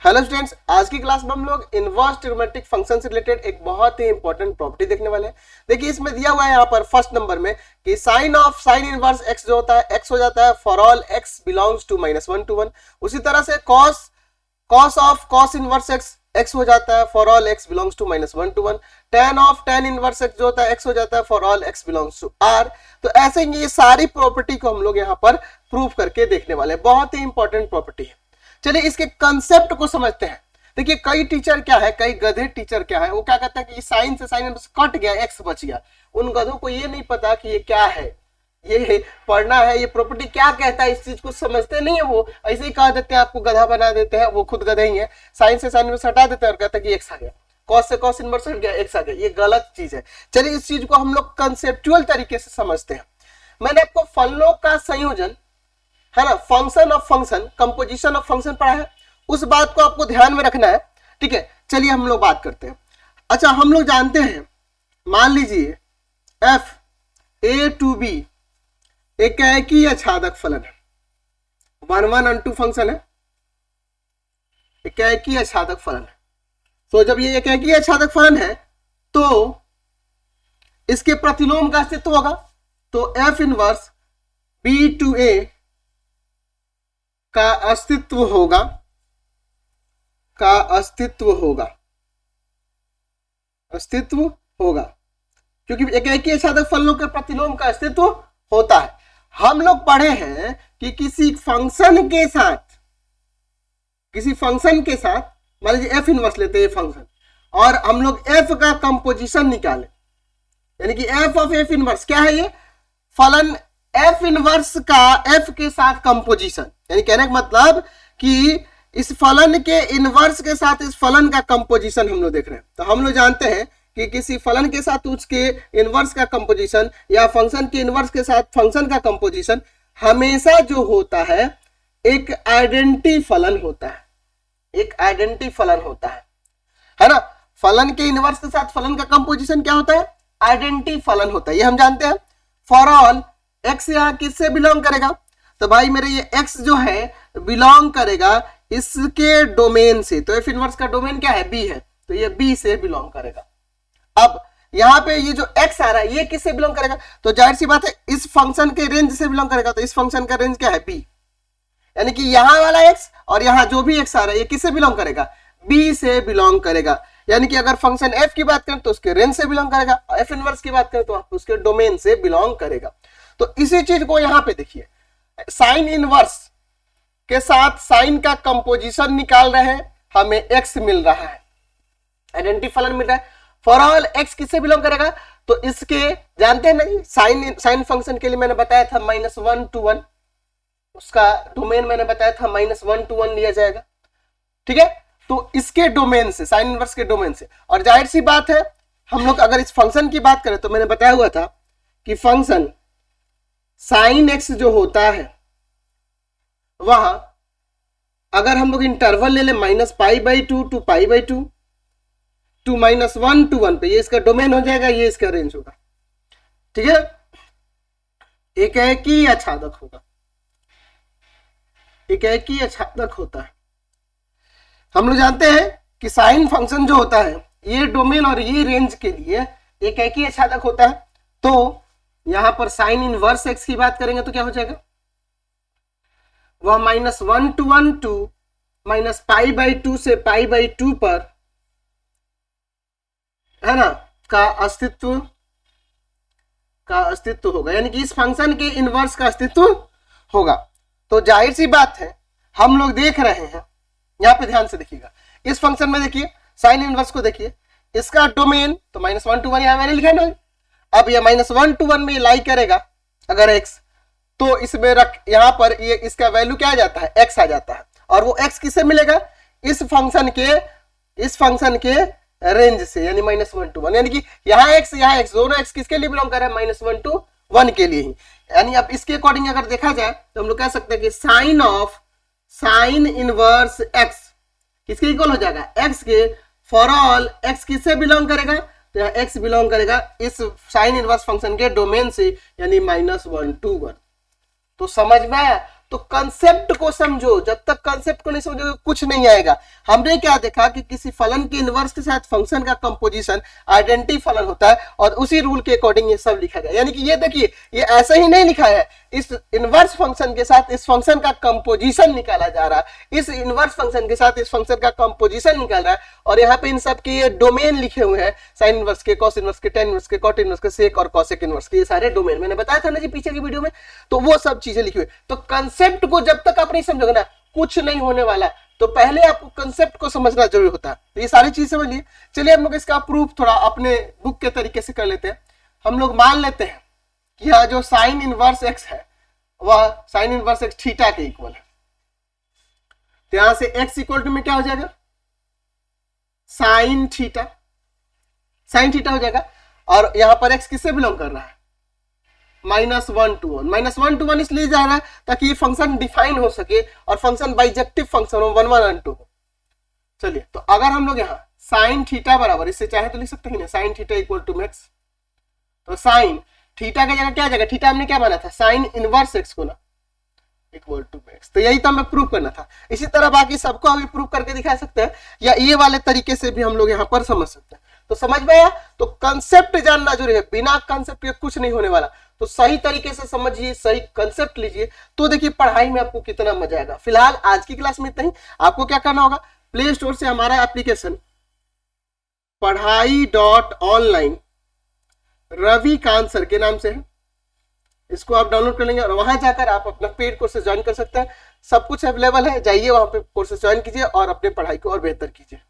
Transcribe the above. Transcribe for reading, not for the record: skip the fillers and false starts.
Hello students, आज की class में हम लोग इनवर्स ट्रिग्नोमेट्रिक फंक्शन से रिलेटेड एक बहुत ही इंपॉर्टेंट प्रॉपर्टी देखने वाले हैं। देखिए इसमें दिया हुआ है यहाँ पर फर्स्ट नंबर में कि sine of sine inverse x जो होता है एक्स हो जाता है for all x belongs to -1 to 1। उसी तरह से cos of cos inverse x x हो जाता है for all x belongs to -1 to 1। tan of tan inverse x जो होता है एक्स हो जाता है for all x belongs to R. तो ऐसे ही ये सारी प्रॉपर्टी को हम लोग यहाँ पर प्रूव करके देखने वाले हैं। बहुत ही इंपॉर्टेंट प्रॉपर्टी है। चलिए इसके कंसेप्ट को समझते हैं। देखिए कई टीचर क्या है, कई गधे टीचर क्या है, वो क्या कहता है कि साइन से साइन कट गया एक्स बच गया। उन गधों को ये नहीं पता कि ये क्या है, ये पढ़ना है, ये प्रॉपर्टी क्या कहता है, इस चीज को समझते नहीं है। वो ऐसे ही कह देते हैं, आपको गधा बना देते हैं, वो खुद गधे ही है। साइन से साइन इनवर्स हटा देते हैं और कहते हैं कि एक्स आ गया, कॉस से कॉस इनवर्स हट गया, एक्स आ गया। ये गलत चीज है। चलिए इस चीज को हम लोग कंसेप्चुअल तरीके से समझते हैं। मैंने आपको फलनों का संयोजन है ना, function of function, composition of function पढ़ा है, उस बात को आपको ध्यान में रखना है। ठीक है, चलिए हम लोग बात करते हैं। अच्छा, हम लोग जानते हैं, मान लीजिए एफ ए टू बी एक एकी छादक फलन है, 1 फंक्शन है, एक एकी छादक फलन है। तो जब ये एक एकी छादक फलन है तो इसके प्रतिलोम का अस्तित्व होगा। तो एफ इनवर्स बी टू ए का अस्तित्व होगा, अस्तित्व होगा, क्योंकि एक छादक फलनों के प्रतिलोम का अस्तित्व होता है। हम लोग पढ़े हैं कि किसी फंक्शन के साथ मान लीजिए एफ इनवर्स लेते हैं फंक्शन, और हम लोग एफ का कंपोजिशन निकाले, यानी कि एफ ऑफ एफ इनवर्स क्या है, ये फलन एफ इनवर्स का एफ के साथ कंपोजिशन, यानी कहने का मतलब कि इस फलन के इनवर्स के साथ इस फलन का कंपोजिशन हम लोग देख रहे हैं। तो हम लोग जानते हैं कि किसी फलन के साथ उसके इनवर्स का कंपोजिशन या फंक्शन के इनवर्स के साथ फंक्शन का कंपोजिशन हमेशा जो होता है एक आइडेंटिटी फलन होता है, एक आइडेंटिटी फलन होता है ना। फलन के इनवर्स के साथ फलन का कंपोजिशन क्या होता है, आइडेंटिटी फलन होता है, ये हम जानते हैं। फॉर ऑल एक्स यहाँ किससे बिलोंग करेगा, तो भाई मेरे ये एक्स जो है बिलोंग करेगा इसके डोमेन से। तो एफ इनवर्स का डोमेन क्या है, बी है, तो ये बी से बिलोंग करेगा। अब यहाँ पे ये जो एक्स आ रहा है ये किससे बिलोंग करेगा, तो जाहिर सी बात है इस फंक्शन के रेंज से बिलोंग करेगा। तो इस फंक्शन का रेंज क्या है, बी, यानी कि यहाँ वाला एक्स और यहाँ जो भी एक्स आ रहा है ये किससे बिलोंग करेगा, बी से बिलोंग करेगा। यानी कि अगर फंक्शन एफ की बात करें तो उसके रेंज से बिलोंग करेगा, एफ इनवर्स की बात करें तो उसके डोमेन से बिलोंग करेगा। तो इसी चीज को यहाँ पे देखिए, साइन इनवर्स के साथ साइन का कंपोजिशन निकाल रहे हैं, हमें एक्स मिल रहा है, आइडेंटिटी फलन मिल रहा है। फॉर ऑल एक्स किससे बिलोंग करेगा, तो इसके जानते हैं नहीं, साइन फंक्शन के लिए मैंने बताया था -1 to 1, उसका डोमेन मैंने बताया था -1 to 1 लिया जाएगा। ठीक है, तो इसके डोमेन से, साइन इनवर्स के डोमेन से। और जाहिर सी बात है हम लोग अगर इस फंक्शन की बात करें तो मैंने बताया हुआ था कि फंक्शन साइन एक्स जो होता है वहां अगर हम लोग इंटरवल ले लें -π/2 to π/2 to -1 to 1 पे, ये इसका डोमेन हो जाएगा, ये इसका रेंज होगा। ठीक है, एक एकी छादक होगा, एक एकी छादक होता है। हम लोग जानते हैं कि साइन फंक्शन जो होता है ये डोमेन और ये रेंज के लिए एक एकी छादक होता है। तो यहां पर साइन इनवर्स एक्स की बात करेंगे तो क्या हो जाएगा, वह -1 to 1 to -π/2 से π/2 पर है ना का अस्तित्व होगा, यानी कि इस फंक्शन के इनवर्स का अस्तित्व होगा। तो जाहिर सी बात है हम लोग देख रहे हैं, यहां पे ध्यान से देखिएगा, इस फंक्शन में देखिए साइन इनवर्स को देखिए, इसका डोमेन तो -1 to 1 यहां मैंने लिखा ना। अब ये -1 to 1 में लाई करेगा अगर x, तो इसमें रख यहां पर ये इसका वैल्यू क्या आ जाता है, x आ जाता है। और वो x किससे मिलेगा, इस फंक्शन के रेंज से, यानी -1 to 1, यानी कि यहाँ x दोनों x किसके लिए बिलोंग कर रहे हैं, -1 to 1 के लिए ही। यानी अब इसके अकॉर्डिंग अगर देखा जाए तो हम लोग कह सकते हैं कि sine of sine inverse x किसके इक्वल हो जाएगा, x के। फॉर ऑल x किससे बिलोंग करेगा, तो x बिलोंग करेगा इस साइन इनवर्स फंक्शन के डोमेन से, यानी -1 to 1। तो समझ में आया, तो कंसेप्ट को समझो, जब तक कंसेप्ट को नहीं समझोगे कुछ नहीं आएगा। हमने क्या देखा कि किसी फलन के इनवर्स के साथ फंक्शन का कंपोजिशन आइडेंटिटी फलन होता है और उसी रूल के अकॉर्डिंग ये सब लिखा गया। यानी कि ये देखिए, ये ऐसा ही नहीं लिखा है, इस इनवर्स फंक्शन के साथ इस फंक्शन का कंपोजिशन निकाला जा रहा है, इस इनवर्स फंक्शन के साथ इस फंक्शन का कंपोजिशन निकाल रहा है। और यहाँ पे इन सब के ये डोमेन लिखे हुए हैं, साइन इनवर्स के, कॉस इनवर्स के, टेन इनवर्स के, कॉट इनवर्स के, सेक और कॉसेक इनवर्स के, ये सारे डोमेन मैंने बताया था ना जी पीछे की वीडियो में, तो वो सब चीजें लिखी हुई। तो कंसेप्ट को जब तक आप नहीं समझोगे ना कुछ नहीं होने वाला। तो पहले आपको कंसेप्ट को समझना जरूरी होता है। तो ये सारी चीज समझ लिए। चलिए हम लोग इसका प्रूफ थोड़ा अपने बुक के तरीके से कर लेते हैं। हम लोग मान लेते हैं कि यहाँ जो साइन इनवर्स एक्स है वह साइन इनवर्स एक्स थीटा के इक्वल है। तो यहां से एक्स इक्वल टू में क्या हो जाएगा, साइन थीटा, साइन थीटा हो जाएगा। और यहां पर एक्स किससे बिलोंग कर रहा है, -1 to 1, -1 to 1 इसलिए जा रहा है ताकि ये फंक्शन डिफाइन हो सके और फंक्शन बाइजेक्टिव फंक्शन हो, 1 1 और 2। चलिए, तो अगर हम लोग यहाँ साइन थीटा बराबर, इससे चाहे तो लिख सकते हैं ना, sine theta equal to max. तो साइन थीटा की जगह क्या आ जाएगा, थीटा हमने क्या माना था, साइन इनवर्स एक्स को ना, इक्वल टू मैक्स। तो यही तो हमें प्रूव करना था। इसी तरह बाकी सबको अभी प्रूव करके दिखा सकते हैं, या ये वाले तरीके से भी हम लोग यहाँ पर समझ सकते हैं। तो समझ में आया। तो कंसेप्ट जानना जरूरी है, बिना कंसेप्ट के कुछ नहीं होने वाला। तो सही तरीके से समझिए, सही कंसेप्ट लीजिए, तो देखिए पढ़ाई में आपको कितना मजा आएगा। फिलहाल आज की क्लास में इतना ही। आपको क्या करना होगा, प्ले स्टोर से हमारा एप्लीकेशन पढ़ाई.online रविकांत सर के नाम से है, इसको आप डाउनलोड कर लेंगे और वहां जाकर आप अपना पेड कोर्सेज ज्वाइन कर सकते हैं। सब कुछ अवेलेबल है, जाइए वहां पे कोर्सेज ज्वाइन कीजिए और अपने पढ़ाई को और बेहतर कीजिए।